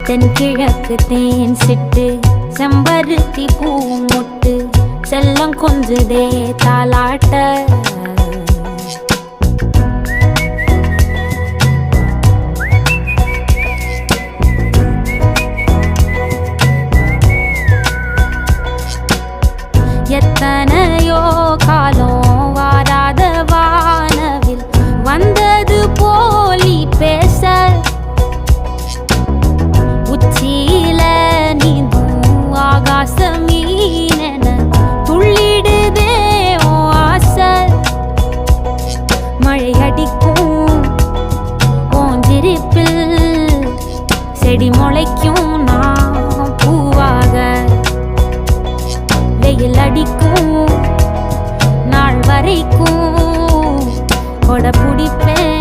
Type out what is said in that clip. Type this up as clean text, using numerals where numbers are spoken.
தென்கிழக்கு தேன் சிட்டு செம்பருத்தி பூ முட்டு செல்லம் கொஞ்சுதே தாலாட்ட எத்தனையோ காலம் வாராத வானவில் வந்தது போலி பேச உச்சியில நீந்தும் ஆகாச மீனென துள்ளிடுதே ஓ ஆசை மழை அடிக்கும் ஓஞ்சிருப்பில் செடி முளைக்கும் நான் பூவாக வெயில் அடிக்கும் நாள் வரைக்கும் கொடை பிடிப்பேன்